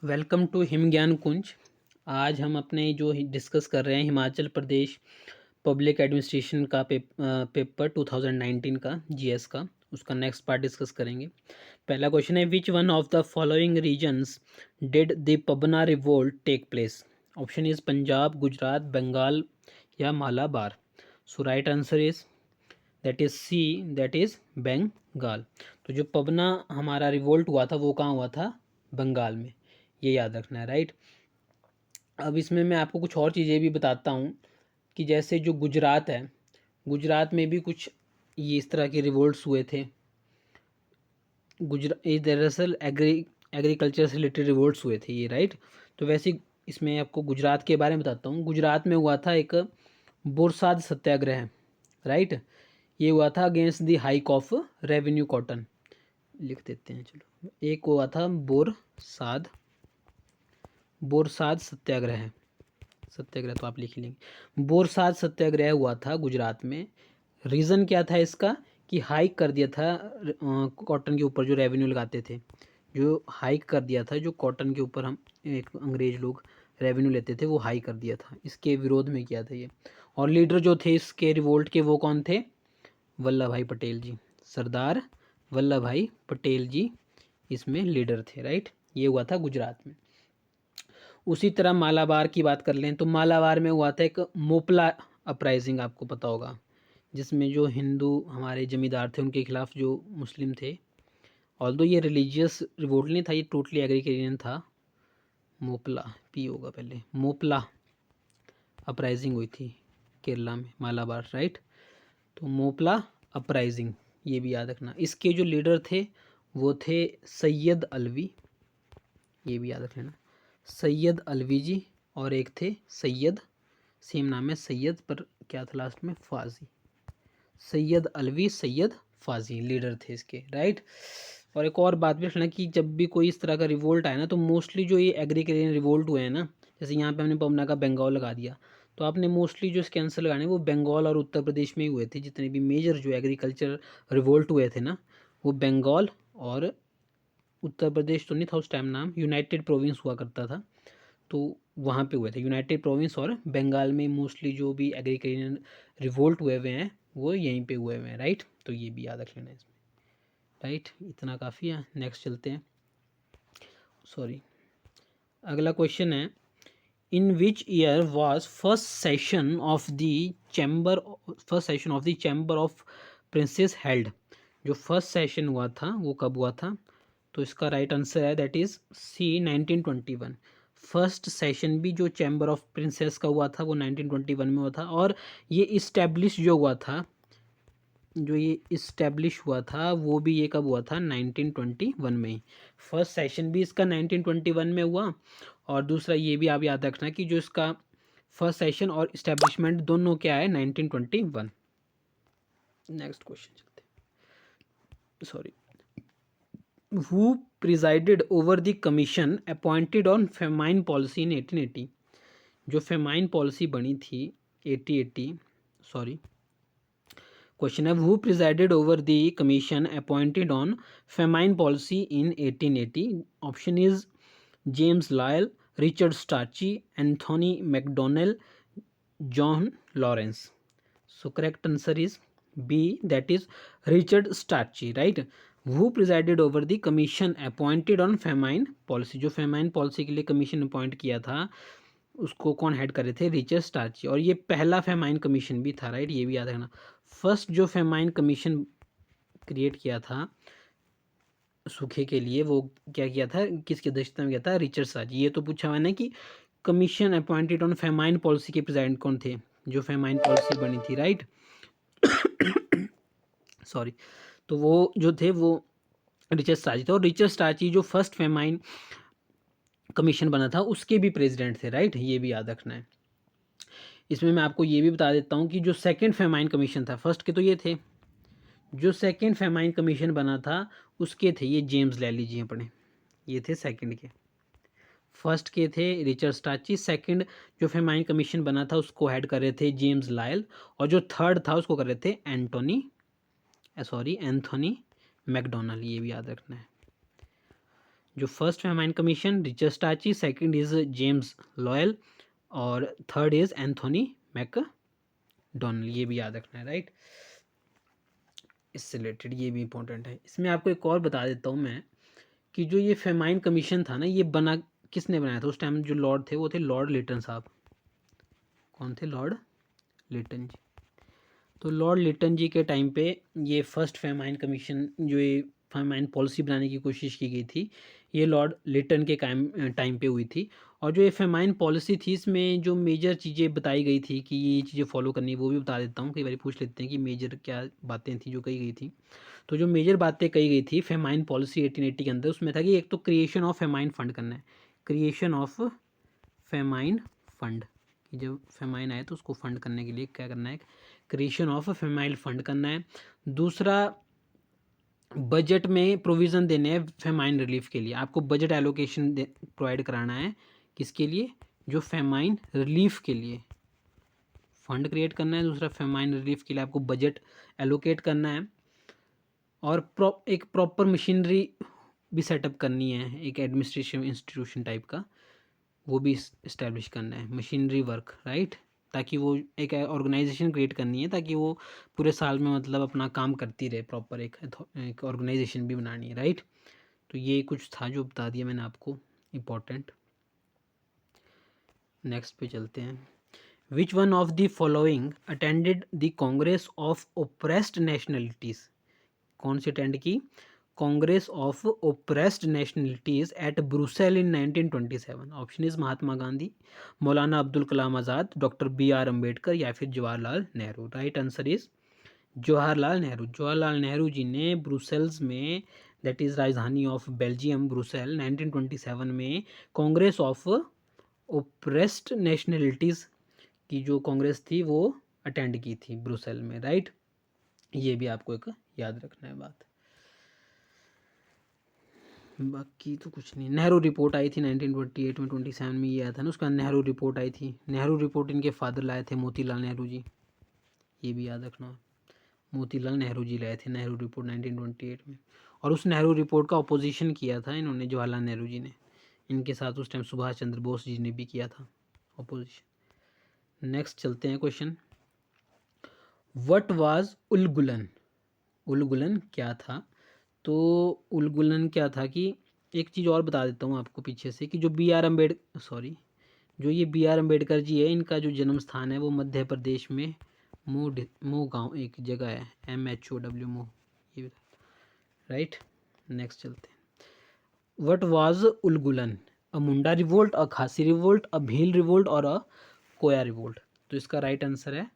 Welcome to him ज्ञान कुंज। आज हम अपने जो डिस्कस कर रहे हैं हिमाचल प्रदेश पब्लिक एडमिनिस्ट्रेशन का पेपर 2019 का जीएस का, उसका नेक्स्ट पार्ट डिस्कस करेंगे। पहला क्वेश्चन है, which one of the following reasons did the Pabna revolt take place? Option is Punjab, Gujarat, Bengal या Malabar. So right answer is that is C, that is Bengal. तो जो पबना हमारा रिवोल्ट हुआ था वो कहाँ हुआ था? बंगाल में, ये याद रखना है, राइट। अब इसमें मैं आपको कुछ और चीज़ें भी बताता हूँ कि जैसे जो गुजरात है, गुजरात में भी कुछ ये इस तरह के रिवोल्ट्स हुए थे। ये दरअसल एग्रीकल्चर से रिलेटेड रिवोल्ट्स हुए थे ये, राइट। तो वैसे इसमें आपको गुजरात के बारे में बताता हूँ। गुजरात में हुआ था एक बोरसाद सत्याग्रह, राइट। ये हुआ था against the hike of revenue cotton. लिख देते हैं, चलो। एक हुआ था बोरसाद सत्याग्रह, सत्याग्रह तो आप लिख लेंगे। बोरसाद सत्याग्रह हुआ था गुजरात में। रीज़न क्या था इसका? कि हाइक कर दिया था कॉटन के ऊपर जो रेवेन्यू लगाते थे, जो हाइक कर दिया था, जो कॉटन के ऊपर हम एक अंग्रेज लोग रेवेन्यू लेते थे, वो हाई कर दिया था। इसके विरोध में किया था ये। और लीडर जो थे इसके रिवोल्ट के, वो कौन थे? वल्लभ भाई पटेल जी, सरदार वल्लभ भाई पटेल जी इसमें लीडर थे, राइट। ये हुआ था गुजरात में। उसी तरह मालाबार की बात कर लें तो मालाबार में हुआ था एक मोपला अपराइजिंग, आपको पता होगा, जिसमें जो हिंदू हमारे जमींदार थे उनके खिलाफ जो मुस्लिम थे। ऑल्दो ये रिलीजियस रिवोल्ट नहीं था, ये टोटली एग्रीकल्चरियन था। मोपला, पी होगा पहले, मोपला अपराइजिंग हुई थी केरला में, मालाबार, राइट। तो मोपला अपराइजिंग, ये भी याद रखना। इसके जो लीडर थे वो थे सैयद अलवी, ये भी याद रख लेना, सैयद अलवी जी। और एक थे सैयद, सेम नाम है सैयद, पर क्या था लास्ट में? फाजी। सैयद अलवी, सैयद फाजी लीडर थे इसके, राइट। और एक और बात भी रखना कि जब भी कोई इस तरह का रिवोल्ट आया ना, तो मोस्टली जो ये एग्रीकल्चर रिवोल्ट हुए हैं ना, जैसे यहाँ पे हमने पवना का बंगाल लगा दिया, तो आपने मोस्टली जो इसके आंसर लगाने वो बंगाल और उत्तर प्रदेश में ही हुए थे। जितने भी मेजर जो एग्रीकल्चर रिवोल्ट हुए थे ना, वो बंगाल और उत्तर प्रदेश तो नहीं था उस टाइम नाम, यूनाइटेड प्रोविंस हुआ करता था, तो वहाँ पे हुए थे। यूनाइटेड प्रोविंस और बंगाल में मोस्टली जो भी एग्रीकल्चर रिवोल्ट हुए हुए हैं वो यहीं पे हुए हुए हैं, राइट। तो ये भी याद रख लेना इसमें, राइट। इतना काफ़ी है, नेक्स्ट चलते हैं। सॉरी, अगला क्वेश्चन है, in which year was first session of the chamber of princes held? जो फर्स्ट सेशन हुआ था वो कब हुआ था? तो इसका राइट आंसर है that is C, 1921। First session भी जो चैम्बर ऑफ प्रिंसेस का हुआ था वो 1921 में हुआ था। और ये इस्टेब्लिश जो हुआ था, जो ये इस्टेब्लिश हुआ था वो भी ये कब हुआ था? 1921 में ही। फर्स्ट सेशन भी इसका 1921 में हुआ। और दूसरा ये भी आप याद रखना कि जो इसका फर्स्ट सेशन और इस्टेब्लिशमेंट दोनों क्या है? 1921। नेक्स्ट क्वेश्चन चलते हैं। Sorry, who presided over the commission appointed on famine policy in 1880? जो फेमाइन पॉलिसी बनी थी 1880, सॉरी, क्वेश्चन है, who presided over the commission appointed on famine policy in 1880? Option is James Lyall, Richard Strachey, Anthony MacDonnell, John Lawrence. So correct answer is B, that is Richard Strachey, right. Who presided over the commission appointed on famine policy? जो famine policy के लिए commission appoint किया था उसको कौन head कर रहे थे? Richard statue. और ये पहला फेमाइन कमीशन भी था, राइट, ये भी याद रखना। फर्स्ट जो फेमाइन कमीशन क्रिएट किया था सूखे के लिए, वो क्या किया था, किसकी अध्यक्षता में किया था? Richard statue. ये तो पूछा हुआ है ना कि commission appointed on famine policy के प्रेसिडेंट कौन थे? जो फेमाइन पॉलिसी बनी थी, राइट। सॉरी, तो वो जो थे वो रिचर्ड स्टाची थे। और रिचर्ड स्टाची जो फर्स्ट फेमाइन कमीशन बना था उसके भी प्रेसिडेंट थे, राइट, ये भी याद रखना है। इसमें मैं आपको ये भी बता देता हूँ कि जो सेकंड फेमाइन कमीशन था, फर्स्ट के तो ये थे, जो सेकंड फेमाइन कमीशन बना था उसके थे ये जेम्स लैली जी अपने, ये थे सेकंड के। फर्स्ट के थे रिचर्ड स्टाची, सेकंड जो फेमाइन कमीशन बना था उसको हेड कर रहे थे जेम्स लायल, और जो थर्ड था उसको कर रहे थे एंथोनी मैकडोनल, ये भी याद रखना है। जो first famine commission Richard statue, second is James loyal और थर्ड इज एंथोनी मैकडोनल। ये भी याद रखना है, राइट। इससे रिलेटेड ये भी इंपॉर्टेंट है। इसमें आपको एक और बता देता हूँ मैं कि जो ये फेमाइन कमीशन था ना, ये बना किसने बनाया था? उस टाइम जो लॉर्ड थे वो थे लॉर्ड लिटन साहब। कौन थे? लॉर्ड लिटन जी। तो लॉर्ड लिटन जी के टाइम पे ये फर्स्ट फेमाइन कमीशन, जो ये फेमाइन पॉलिसी बनाने की कोशिश की गई थी, ये लॉर्ड लिटन के टाइम पे हुई थी। और जो ये फेमाइन पॉलिसी थी, इसमें जो मेजर चीज़ें बताई गई थी कि ये चीज़ें फॉलो करनी, वो भी बता देता हूँ। कई बार पूछ लेते हैं कि मेजर क्या बातें थी जो कही गई थी। तो जो मेजर बातें कही गई थी फेमाइन पॉलिसी 1880 के अंदर, उसमें था कि एक तो क्रिएशन ऑफ फेमाइन फंड करना है। क्रिएशन ऑफ फेमाइन फंड, कि जब फेमाइन आए तो उसको फंड करने के लिए क्या करना है? क्रिएशन ऑफ फेमाइल फंड करना है। दूसरा, बजट में प्रोविज़न देने हैं फेमाइन रिलीफ के लिए। आपको बजट एलोकेशन प्रोवाइड कराना है। किसके लिए? जो फेमाइन रिलीफ के लिए फंड क्रिएट करना है। दूसरा, फेमाइन रिलीफ के लिए आपको बजट एलोकेट करना है। और एक प्रॉपर मशीनरी भी सेटअप करनी है, एक एडमिनिस्ट्रेशन इंस्टीट्यूशन टाइप का, वो भी इस्टेब्लिश करना है, मशीनरी वर्क, राइट। ताकि वो एक ऑर्गेनाइजेशन क्रिएट करनी है, ताकि वो पूरे साल में मतलब अपना काम करती रहे, प्रॉपर एक ऑर्गेनाइजेशन भी बनानी है, राइट। तो ये कुछ था जो बता दिया मैंने आपको इम्पोर्टेंट। नेक्स्ट पे चलते हैं। Which one of the following attended the congress of oppressed nationalities? कौन सी अटेंड की? Congress of oppressed nationalities at Brussels in 1927। Option is Mahatma Gandhi, Maulana Abdul Kalam Azad, doctor BR Ambedkar या फिर Jawaharlal Nehru. Right answer is Jawaharlal Nehru. Jawaharlal Nehru ji ने ब्रुसेल्स में, दैट इज़ राजधानी ऑफ बेल्जियम ब्रुसेल, 1927 में Congress of oppressed nationalities की जो कांग्रेस थी वो अटेंड की थी ब्रुसेल में, राइट। ये भी आपको एक याद रखना है बात। बाकी तो कुछ नहीं। नेहरू रिपोर्ट आई थी 1928 में, 27 में ये आया था ना, उसका नेहरू रिपोर्ट आई थी। नेहरू रिपोर्ट इनके फादर लाए थे, मोतीलाल नेहरू जी। ये भी याद रखना, मोतीलाल नेहरू जी लाए थे नेहरू रिपोर्ट 1928 में। और उस नेहरू रिपोर्ट का अपोजिशन किया था इन्होंने, जवाहरलाल नेहरू जी ने। इनके साथ उस टाइम सुभाष चंद्र बोस जी ने भी किया था अपोजिशन। नेक्स्ट चलते हैं question. What was Ulgulan? Ulgulan क्या था? तो उलगुलन क्या था कि, एक चीज़ और बता देता हूँ आपको पीछे से, कि जो जो ये BR अम्बेडकर जी है, इनका जो जन्म स्थान है वो मध्य प्रदेश में मोह गांव एक जगह है, MHOW मोह, ये राइट। नेक्स्ट चलते हैं। What was Ulgulan? A Munda revolt, a Khasi revolt, a Bhil revolt और अ कोया रिवोल्ट। तो इसका राइट आंसर है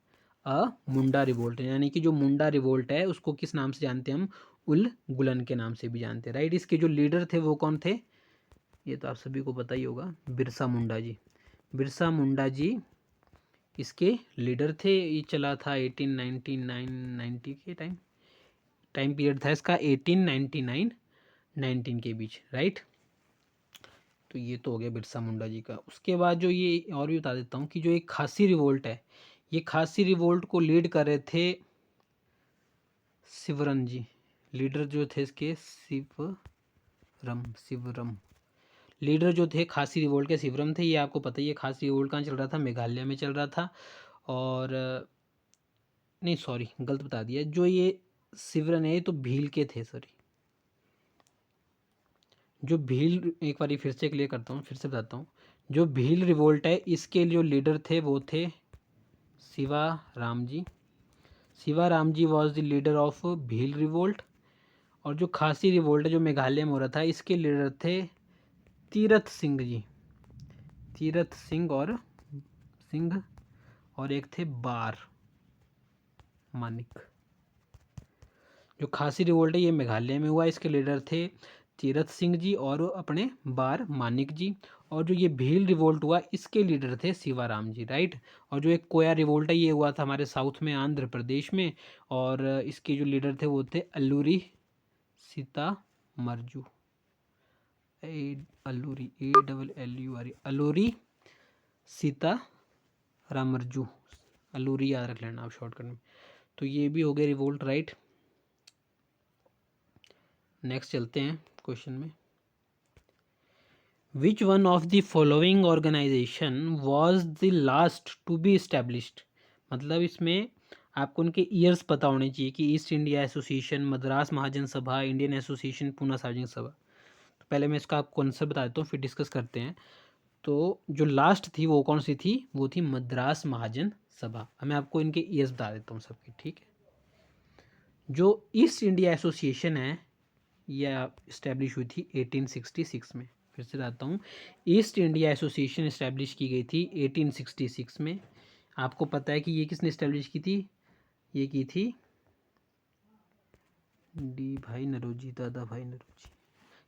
अ मुंडा रिवोल्ट। यानी कि जो मुंडा रिवोल्ट है उसको किस नाम से जानते हैं हम? उलगुलन के नाम से भी जानते हैं, राइट। इसके जो लीडर थे वो कौन थे? ये तो आप सभी को पता ही होगा, बिरसा मुंडा जी। बिरसा मुंडा जी इसके लीडर थे। ये चला था 1899-90 के टाइम पीरियड था इसका, 1899-19 के बीच, राइट। तो ये तो हो गया बिरसा मुंडा जी का। उसके बाद जो ये और भी बता देता हूँ कि जो एक खासी रिवोल्ट है, ये खासी रिवोल्ट को लीड कर रहे थे शिवरम जी। लीडर जो थे इसके शिवरम लीडर जो थे खासी रिवोल्ट के शिवरम थे। ये आपको पता ही है, खासी रिवोल्ट कहाँ चल रहा था? मेघालय में चल रहा था। और नहीं, सॉरी, गलत बता दिया। जो ये शिवरन है ये तो भील के थे, सॉरी। जो भील, एक बार फिर से क्लियर करता हूँ, फिर से बताता हूँ। जो भील रिवोल्ट है इसके जो लीडर थे वो थे Shivaram ji. Shivaram ji was the leader of Bhil revolt. और जो खासी रिवोल्ट है जो मेघालय में हो रहा था, इसके लीडर थे तीरथ सिंह जी। तीरथ सिंह और एक थे बार मानिक। जो खासी रिवोल्ट है ये मेघालय में हुआ, इसके लीडर थे तीरथ सिंह जी और अपने बार मानिक जी। और जो ये भील रिवोल्ट हुआ इसके लीडर थे शिवाराम जी, राइट। और जो एक कोया रिवोल्ट है ये हुआ था हमारे साउथ में, आंध्र प्रदेश में। और इसके जो लीडर थे वो थे अल्लूरी सीतामर्जू। अल्लूरी ALLURI अल्लूरी सीतारामर्जू। अल्लूरी याद रख लेना आप शॉर्टकट में। तो ये भी हो गए रिवोल्ट, राइट। नेक्स्ट चलते हैं क्वेश्चन में। Which one of the following organization was the last to be established. मतलब इसमें आपको उनके ईयर्स पता होने चाहिए कि East India Association, Madras Mahajan Sabha, Indian association, Poona सार्वजनिक सभा। तो पहले मैं इसका आपको कॉन्सेप्ट बता देता हूँ, फिर डिस्कस करते हैं। तो जो लास्ट थी वो कौन सी थी? वो थी मद्रास महाजन सभा। मैं आपको इनके ईयर्स बता देता हूँ सबके, ठीक है। जो ईस्ट इंडिया एसोसिएशन है यह इस्टेब्लिश हुई थी 1866 में। फिर से बताता हूँ, ईस्ट इंडिया एसोसिएशन इस्टेब्लिश की गई थी 1866 में। आपको पता है कि ये किसने इस्टेब्लिश की थी? ये की थी डी भाई नरोजी, दादा भाई नरोजी।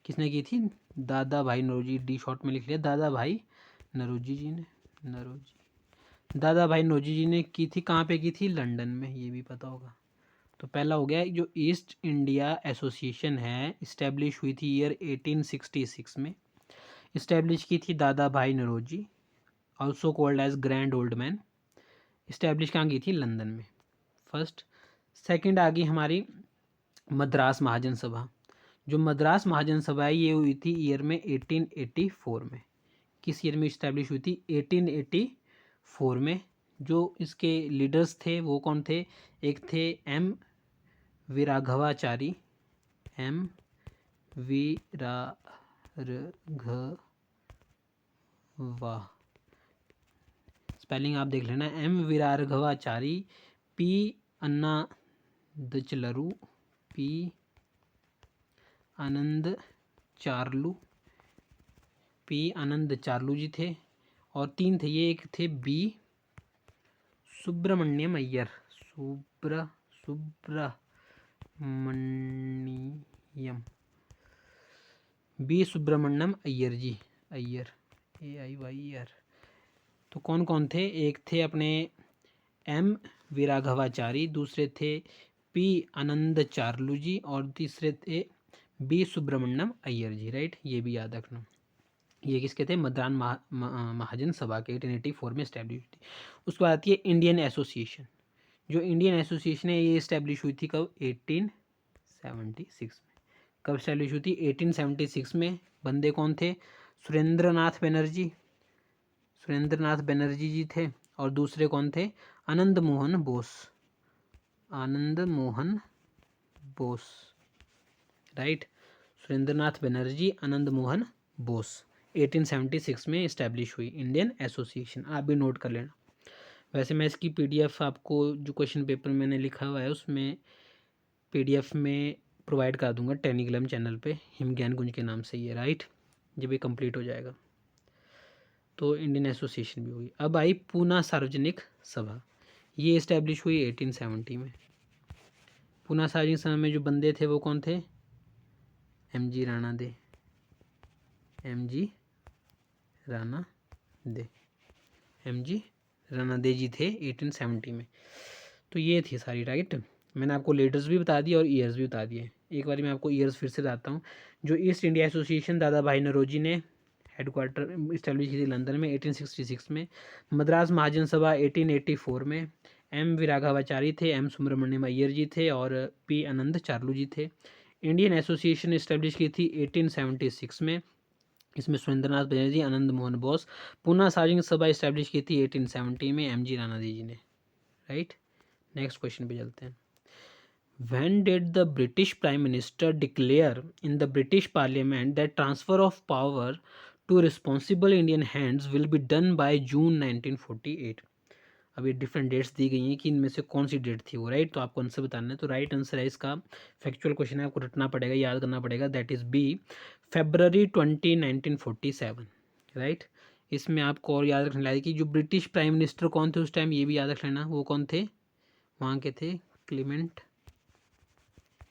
किसने की थी? Dadabhai Naoroji. D short में लिख लिया, दादा भाई नरोजी जी ने। नरोजी, दादा भाई नरोजी जी ने की थी। कहाँ पे की थी? लंदन में, ये भी पता होगा। तो पहला हो गया, जो ईस्ट इंडिया एसोसिएशन है इस्टेब्लिश हुई थी ईयर 1866 में। इस्टेब्लिश की थी Dadabhai Naoroji, also called as grand old man. Establish कहाँ की थी? लंदन में, फर्स्ट। सेकंड आ गई हमारी मद्रास महाजन सभा। जो मद्रास महाजन सभा है ये हुई थी ईयर में 1884 में। किस ईयर में इस्टेब्लिश हुई थी? 1884 में। जो इसके लीडर्स थे वो कौन थे? एक थे एम विराघवाचारी, एम विराघवा, स्पेलिंग आप देख लेना, एम विराघवाचारी, पी अन्ना दचलरू, पी आनंद चार्लू, पी आनंद चार्लू जी थे। और तीन थे ये, एक थे बी सुब्रमण्यम अय्यर, सुब्रमण्यम, बी सुब्रमण्यम अय्यर जी, अय्यर, AIYR। तो कौन कौन थे? एक थे अपने एम विराघवाचारी, दूसरे थे पी आनंद चार्लू जी, और तीसरे थे बी सुब्रमण्यम अय्यर जी, राइट। ये भी याद रखना। ये किसके थे? मद्रास महाजन सभा के 1884 में इस्टेब्लिश हुई थी। उसके बाद आती है इंडियन एसोसिएशन। जो इंडियन एसोसिएशन है ये इस्टेब्लिश हुई थी कब? 1876 में। कब इस्टेब्लिश हुई थी? 1876 में। बंदे कौन थे? सुरेंद्रनाथ बनर्जी, सुरेंद्रनाथ बनर्जी जी थे। और दूसरे कौन थे? आनंद मोहन बोस, आनंद मोहन बोस, राइट। सुरेंद्रनाथ बनर्जी, आनंद मोहन बोस। 1876 में इस्टेब्लिश हुई इंडियन एसोसिएशन। आप भी नोट कर लेना। वैसे मैं इसकी PDF आपको जो क्वेश्चन पेपर मैंने लिखा हुआ है उसमें PDF में प्रोवाइड कर दूंगा टेलीग्राम चैनल पे, हिम ज्ञान कुंज के नाम से, ये राइट, जब ये कंप्लीट हो जाएगा। तो इंडियन एसोसिएशन भी हुई। अब आई पूना सार्वजनिक सभा। ये इस्टेब्लिश हुई 1870 में। पूना सार्वजनिक सभा में जो बंदे थे वो कौन थे? MG राणा दे, MG राणा दे, MG राणा दे जी थे 1870 में। तो ये थी सारी, राइट। मैंने आपको लीडर्स भी बता दिए और ईयर्स भी बता दिए। एक बार मैं आपको ईयर्स फिर से बताता हूँ। जो ईस्ट इंडिया एसोसिएशन दादा भाई नरोजी ने हेडक्वार्टर इस्टेब्लिश की थी लंदन में 1866 में। मद्रास महाजन सभा 1884 में। एम विराघवाचारी थे, एम सुब्रमण्यम अय्यर जी थे, और पी आनंद चार्लू जी थे। इंडियन एसोसिएशन इस्टेब्लिश की थी 1876 में। इसमें सुरेंद्रनाथ बनर्जी, आनंद मोहन बोस। पूना सार्वजनिक सभा इस्टेब्लिश की थी 1870 में, MG राणा जी ने, राइट। नेक्स्ट क्वेश्चन पे चलते हैं। When did the British Prime Minister declare in the British Parliament that transfer of power to responsible Indian hands will be done by June 1948? अब ये डिफरेंट डेट्स दी गई हैं कि इनमें से कौन सी डेट थी वो, राइट। तो आपको आंसर बताना है। तो राइट आंसर है इसका, फैक्चुअल क्वेश्चन है, आपको रटना पड़ेगा, याद करना पड़ेगा। That is B, February 20, 1947, right. इसमें आपको और याद रखना है कि जो ब्रिटिश प्राइम मिनिस्टर कौन थे उस टाइम, ये भी याद रख लेना, वो कौन थे? वहाँ के थे क्लीमेंट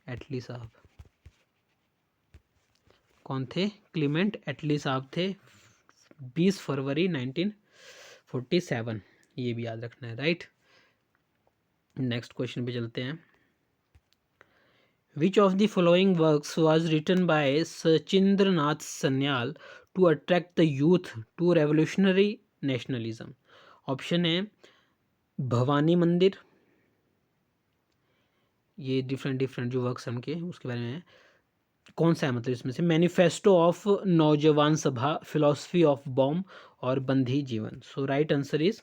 एटली साहब। कौन थे? क्लीमेंट एटली साहब थे, 20 फरवरी 1947। ये भी याद रखना है, राइट। नेक्स्ट क्वेश्चन पे चलते हैं। Which of the following works was written by Sachindra Nath Sanyal to attract the youth to revolutionary nationalism? Option है भवानी मंदिर, ये डिफरेंट डिफरेंट जो वर्क्स हैं उनके उसके बारे में है। कौन सा है मतलब इसमें से? मैनिफेस्टो ऑफ नौजवान सभा, फिलॉसफी ऑफ बॉम्ब और बंधी जीवन। सो राइट आंसर इज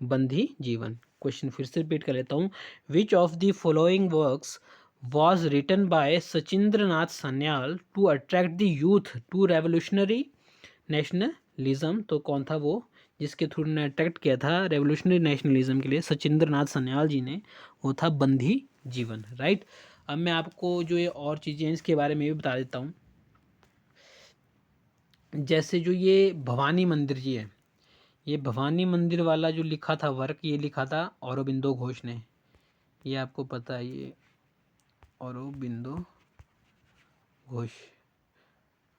बंधी जीवन। क्वेश्चन फिर से रिपीट कर लेता हूँ। Which of the following works was written by Sachindra Nath Sanyal to attract the youth to revolutionary nationalism? तो कौन था वो जिसके थ्रू ने अट्रैक्ट किया था रेवोल्यूशनरी नेशनलिज्म के लिए सचिंद्र नाथ सान्याल जी ने? वो था बंधी जीवन, राइट। अब मैं आपको जो ये और चीज़ें हैं इसके बारे में भी बता देता हूँ। जैसे जो ये भवानी मंदिर जी है, ये भवानी मंदिर वाला जो लिखा था वर्क, ये लिखा था औरोबिंदो घोष ने। ये आपको पता है, ये औरोबिंदो घोष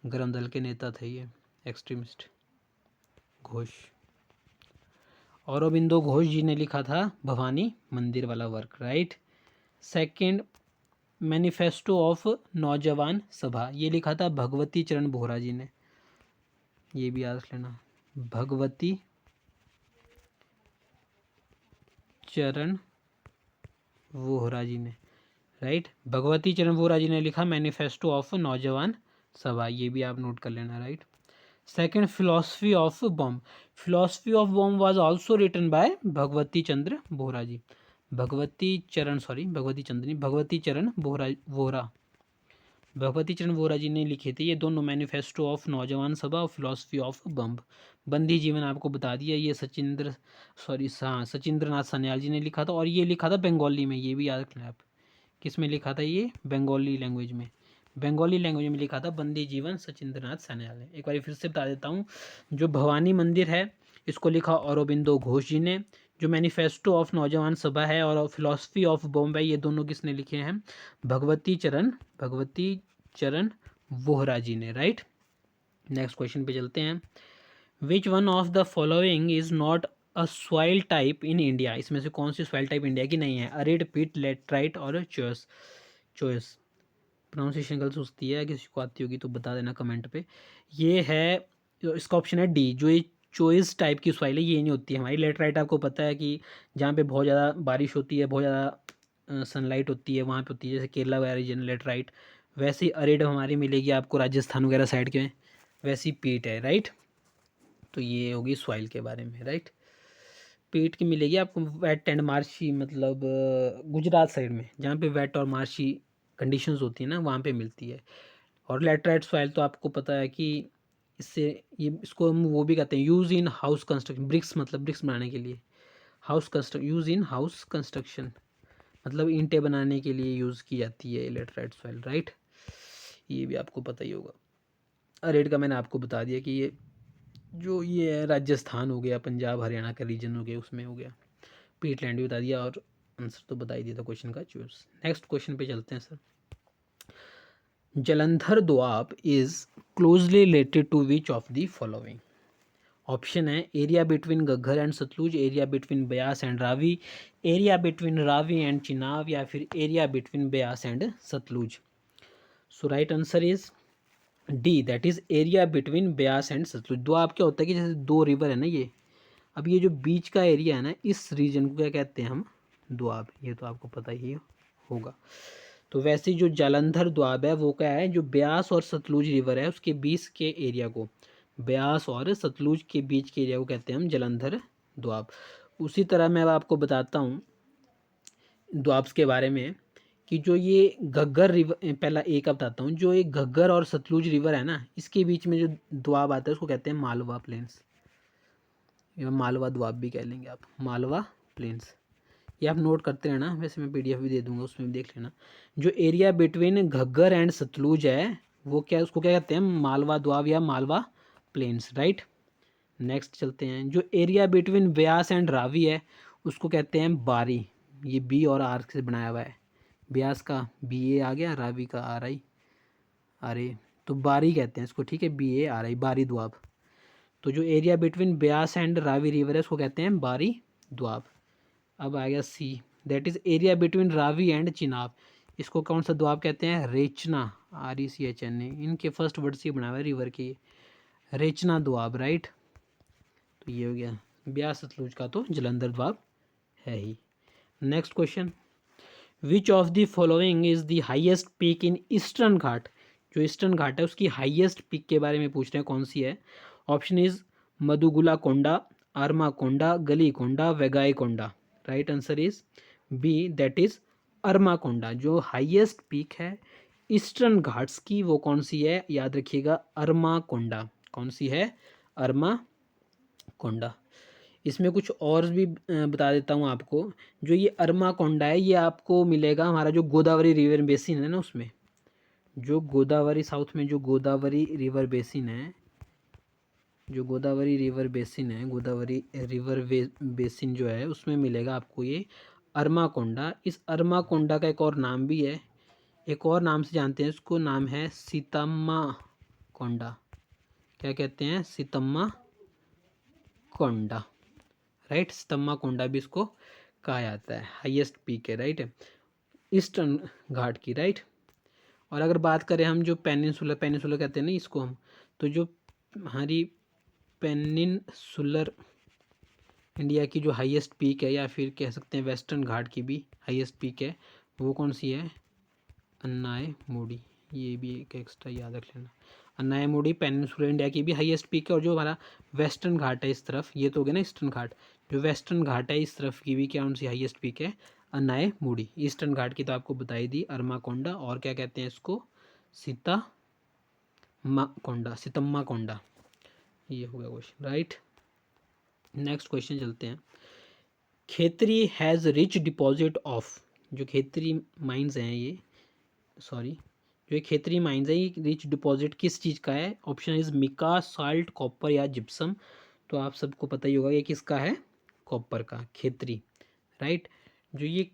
गरम दल के नेता थे, ये एक्सट्रीमिस्ट घोष। औरोबिंदो घोष जी ने लिखा था भवानी मंदिर वाला work, right. Second, manifesto of नौजवान सभा, ये लिखा था भगवती चरण बोहरा जी ने। ये भी याद रख लेना, भगवती चरण वोहरा जी ने, राइट। भगवती चरण वोहरा जी ने लिखा मैनिफेस्टो ऑफ नौजवान सभा, ये भी आप नोट कर लेना, right. Second, philosophy of bomb, philosophy of bomb was also written by Bhagwati Chandra Bohra ji. Bhagwati Charan Vohra, Bhagwati Charan Vohra जी ने लिखे थे ये दोनों, मैनिफेस्टो ऑफ नौजवान सभा और फिलॉसफी ऑफ बम्ब। बंदी जीवन आपको बता दिया, ये सचिंद्र नाथ सान्याल जी ने लिखा था, और ये लिखा था बंगाली में, ये भी याद रखना आप। किस में लिखा था ये? बंगाली लैंग्वेज में, बंगाली लैंग्वेज में लिखा था बंदी जीवन, सचिंद्र नाथ सान्याल ने। एक बार फिर से बता देता हूँ, जो भवानी मंदिर है इसको लिखा औरोबिंदो घोष जी ने। जो मैनिफेस्टो ऑफ नौजवान सभा है और फिलॉसफी ऑफ बॉम्बे, ये दोनों किसने लिखे हैं? भगवती चरण वोहरा जी ने, राइट। नेक्स्ट क्वेश्चन पे चलते हैं। Which one of the following is not a soil type in India? इसमें से कौन सी सॉइल टाइप इंडिया की नहीं है? अरिड, पिट, लेटराइट और चोयस। प्रोनाउंसिएशन गलत सोचती है, किसी को आती होगी तो बता देना कमेंट पे। ये है, इसका ऑप्शन है डी, जो ये चॉइस टाइप की सॉइल है ये नहीं होती है हमारी। लेटराइट आपको पता है कि जहाँ पे बहुत ज़्यादा बारिश होती है, बहुत ज़्यादा सनलाइट होती है, वहाँ पे होती है, जैसे केरला वगैरह रीजन लेटराइट। वैसे ही अरिड हमारी मिलेगी आपको राजस्थान वगैरह साइड के, वैसी पीट है, राइट। तो ये होगी सॉइल के बारे में, राइट। पीट की मिलेगी आपको वेट एंड मार्शी, मतलब गुजरात साइड में जहाँ पे वेट और मार्शी कंडीशंस होती है ना, वहाँ पे मिलती है। और लेटराइट सॉइल तो आपको पता है कि इससे ये, इसको हम वो भी कहते हैं use in house construction, bricks, मतलब ब्रिक्स बनाने के लिए, यूज़ इन हाउस कंस्ट्रक्शन, मतलब ईंटें बनाने के लिए यूज़ की जाती है लेटराइट सॉइल, राइट। ये भी आपको पता ही होगा। अरेड का मैंने आपको बता दिया कि ये जो ये है राजस्थान हो गया, पंजाब हरियाणा का रीजन हो गया, उसमें हो गया। पीटलैंड भी बता दिया और आंसर तो बता ही दिया था क्वेश्चन का, चूज। नेक्स्ट क्वेश्चन पे चलते हैं sir. Jalandhar Doab is closely related to which of the following? Option है area between Ghaggar and Sutlej, area between Beas and Ravi, area between Ravi and Chenab, या फिर area between Beas and Sutlej. So right answer is D, that is area between Beas and Sutlej. Doab क्या होता है कि जैसे दो river है ना ये, अब ये जो बीच का एरिया है ना, इस रीजन को क्या कहते हैं हम? दोआब। ये तो आपको पता ही होगा। तो वैसे जो जालंधर दोआब है वो क्या है? जो ब्यास और सतलुज रिवर है उसके बीच के एरिया को, ब्यास और सतलुज के बीच के एरिया को कहते हैं हम जलंधर दोआब। उसी तरह मैं अब आपको बताता हूँ दोआब्स के बारे में कि जो ये घग्गर रिवर, पहला एक का बताता हूँ, जो ये घग्गर और सतलुज रिवर है ना, इसके बीच में जो दोआब आता है उसको कहते हैं मालवा प्लेन्स, या मालवा दोआब भी कह लेंगे आप, मालवा प्लेन्स। ये आप नोट करते रहना, वैसे मैं पीडीएफ भी दे दूंगा, उसमें भी देख लेना। जो area between Ghaggar and Sutlej है वो क्या, उसको क्या कहते हैं? मालवा दोआब या मालवा प्लेन्स, राइट। नेक्स्ट चलते हैं। जो area between Beas and Ravi है उसको कहते हैं बारी। ये बी और आर से बनाया हुआ है, ब्यास का बी ए आ गया, रावी का आर आई, अरे तो बारी कहते हैं इसको, ठीक है, बी ए आर आई, बारी दोआब। तो जो area between Beas and Ravi river है उसको कहते हैं बारी दोआब। अब आ गया C, that is area between Ravi and Chenab, इसको कौन सा दोआब कहते हैं? रेचना, RECHNA, इनके फर्स्ट वर्ड से बना हुआ है रिवर के, रेचना दोआब, राइट। तो ये हो गया ब्यास सतलुज का, तो जलंधर दोआब है ही। Next question, which of the following is the highest peak in Eastern Ghat? जो ईस्टर्न घाट है उसकी हाईएस्ट पीक के बारे में पूछ रहे हैं, कौन सी है। Option is Madhugula Konda, Arma Konda, Gali Konda, Vegai Konda. Right answer is B, that is Arma Konda. जो हाईएस्ट पीक है ईस्टर्न घाट्स की वो कौन सी है, याद रखिएगा, अरमा कोंडा। कौन सी है, अरमा कोंडा। इसमें कुछ और भी बता देता हूँ आपको। जो ये अरमा कोंडा है ये आपको मिलेगा हमारा जो गोदावरी रिवर बेसिन है ना उसमें, जो गोदावरी साउथ में जो गोदावरी रिवर बेसिन है, जो गोदावरी रिवर बेसिन है, गोदावरी रिवर बेसिन जो है उसमें मिलेगा आपको ये अरमा कोंडा। इस अरमा कोंडा का एक और नाम भी है, एक और नाम से जानते हैं इसको, नाम है सीतम्मा कोंडा। क्या कहते हैं, सीतम्मा कोंडा। राइट, सीतम्मा कोंडा भी इसको कहा जाता है, हाईएस्ट पीक है, राइट, ईस्टर्न घाट की, राइट। और अगर बात करें हम जो पेनिनसुलर, पेनिनसुलर कहते हैं ना इसको हम, तो जो हमारी पेनिनसुलर इंडिया की जो हाईएस्ट पीक है, या फिर कह सकते हैं वेस्टर्न घाट की भी हाईएस्ट पीक है, वो कौन सी है, अन्नायमुडी। ये भी एक एक्स्ट्रा याद रख लेना, अन्नायमुडी पेनिनसुलर इंडिया की भी हाईएस्ट पीक है। और जो हमारा वेस्टर्न घाट है इस तरफ, ये तो हो गया ना ईस्टर्न घाट, जो वेस्टर्न घाट है इस तरफ की भी कौन सी हाईएस्ट पीक है, अन्नायमुडी। ईस्टर्न घाट की तो आपको बताई दी, अरमा कोंडा, और क्या कहते हैं इसको, सीतम्मा कोंडा, सीतम्मा कोंडा। ये हो गया क्वेश्चन, राइट। नेक्स्ट क्वेश्चन चलते हैं। Khetri has rich deposit of, जो खेतरी माइंस हैं ये, सॉरी, जो ये खेतरी माइंस है ये रिच डिपॉजिट किस चीज़ का है। Option is mica, salt, copper या जिप्सम। तो आप सबको पता ही होगा ये किसका है, कॉपर का, खेतरी, राइट। जो ये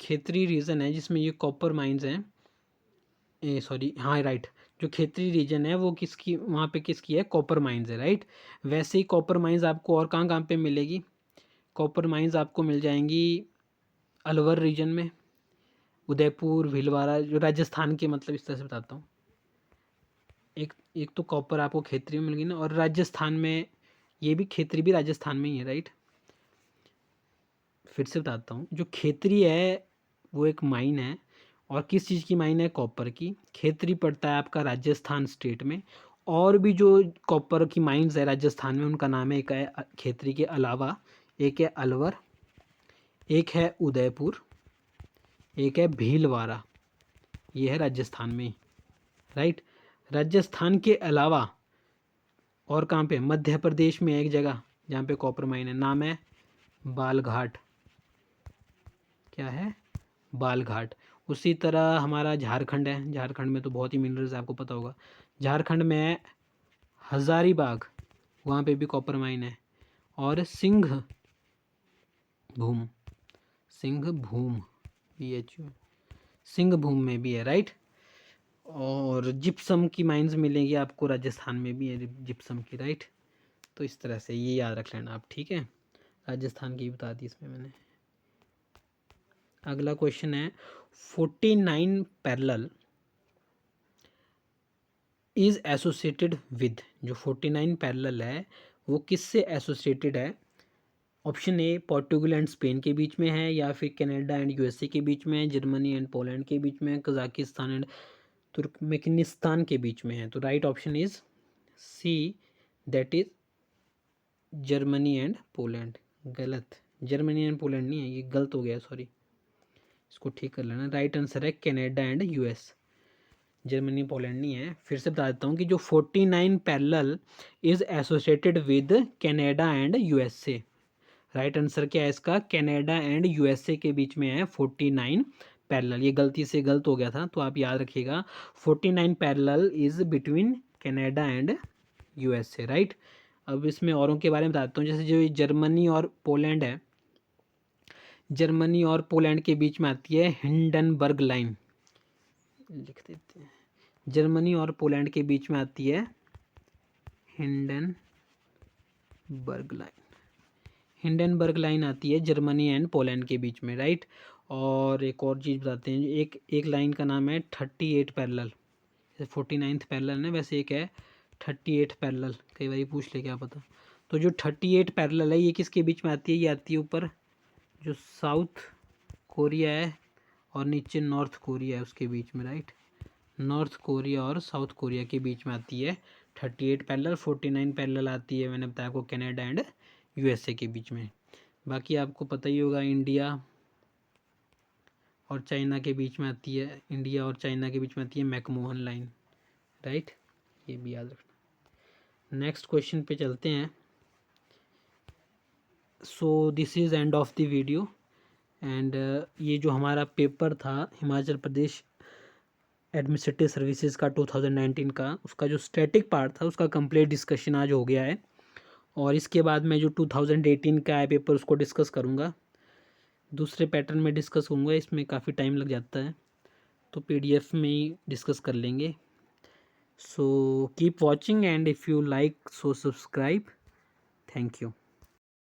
खेतरी रीजन है जिसमें ये कॉपर माइंस हैं, सॉरी, हाँ राइट, जो खेतरी रीजन है वो किसकी, वहाँ पे किसकी है, कॉपर माइंस है, राइट। वैसे ही कॉपर माइंस आपको और कहाँ कहाँ पे मिलेगी, कॉपर माइंस आपको मिल जाएंगी अलवर रीजन में, उदयपुर, भीलवाड़ा, जो राजस्थान के, मतलब इस तरह से बताता हूँ। एक एक तो कॉपर आपको खेतरी में मिल गई ना, और राजस्थान में ये भी, खेतरी भी राजस्थान में ही है, राइट। फिर से बताता हूँ, जो खेतरी है वो एक माइन है, और किस चीज़ की माइन है, कॉपर की। खेतरी पड़ता है आपका राजस्थान स्टेट में। और भी जो कॉपर की माइंस है राजस्थान में उनका नाम है, एक है खेतरी के अलावा, एक है अलवर, एक है उदयपुर, एक है भीलवाड़ा, ये है राजस्थान में, राइट। राजस्थान के अलावा और कहाँ पे, मध्य प्रदेश में एक जगह जहाँ पे कॉपर माइन है, नाम है बालघाट। क्या है, बालघाट। उसी तरह हमारा झारखंड है, झारखंड में तो बहुत ही मिनरल्स आपको पता होगा, झारखंड में हजारीबाग, वहाँ पे भी कॉपर माइन है। और सिंह भूम, सिंह भूम, BHU, सिंह भूम में भी है, राइट। और जिप्सम की माइंस मिलेंगी आपको राजस्थान में भी है जिप्सम की, राइट। तो इस तरह से ये याद रख लेना आप, ठीक है। राजस्थान की बता दी इसमें मैंने। अगला क्वेश्चन है 49 पैरेलल इज एसोसिएटेड विद, जो 49 पैरेलल है वो किससे एसोसिएटेड है। Option A Portugal and Spain के बीच में है, या फिर कनाडा एंड USA के बीच में है, जर्मनी एंड पोलैंड के बीच में है, कजाकिस्तान एंड तुर्कमेनिस्तान के बीच में है। तो right option is C, that is Germany and Poland. गलत, जर्मनी एंड पोलैंड नहीं है, ये गलत हो गया, सॉरी, इसको ठीक कर लेना। राइट आंसर है Canada and US, Germany Poland नहीं है। फिर से बता देता हूँ कि जो 49 parallel is associated with Canada and USA। Right answer क्या है इसका, कनाडा एंड USA के बीच में है 49 पैरेलल। ये गलती से गलत हो गया था, तो आप याद रखिएगा 49 parallel is between Canada and USA, right. अब इसमें औरों के बारे में बताता हूँ, जैसे जो जर्मनी और पोलैंड है, जर्मनी और पोलैंड के बीच में आती है हिंडनबर्ग लाइन, लिख देते हैं, जर्मनी और पोलैंड के बीच में आती है हिंडनबर्ग लाइन, हिंडनबर्ग लाइन आती है जर्मनी एंड पोलैंड के बीच में, राइट। और एक और चीज़ बताते हैं, एक लाइन का नाम है 38 पैरेलल, जैसे 49th पैरेलल है वैसे एक है 38 पैरेलल, कई बार पूछ ले क्या पता। तो जो 38 पैरेलल है ये किसके बीच में आती है, ये आती है ऊपर जो साउथ कोरिया है और नीचे नॉर्थ कोरिया है उसके बीच में, राइट। नॉर्थ कोरिया और साउथ कोरिया के बीच में आती है। 38 पैरेलल, 49 पैरेलल आती है, मैंने बताया आपको कनाडा एंड यूएसए के बीच में। बाकी आपको पता ही होगा इंडिया और चाइना के बीच में आती है, इंडिया और चाइना के बीच में आती है मैकमोहन लाइन, राइट, ये भी याद रखना। नेक्स्ट क्वेश्चन पे चलते हैं। So this is end of the video and ये जो हमारा पेपर था हिमाचल प्रदेश एडमिनिस्ट्रेटिव सर्विसेज का 2019 का, उसका जो स्टैटिक पार्ट था उसका कंप्लीट डिस्कशन आज हो गया है। और इसके बाद मैं जो 2018 का है पेपर उसको डिस्कस करूँगा, दूसरे पैटर्न में डिस्कस करूँगा, इसमें काफ़ी टाइम लग जाता है, तो पीडीएफ में ही डिस्कस कर लेंगे। So keep watching and if you like so subscribe. Thank you.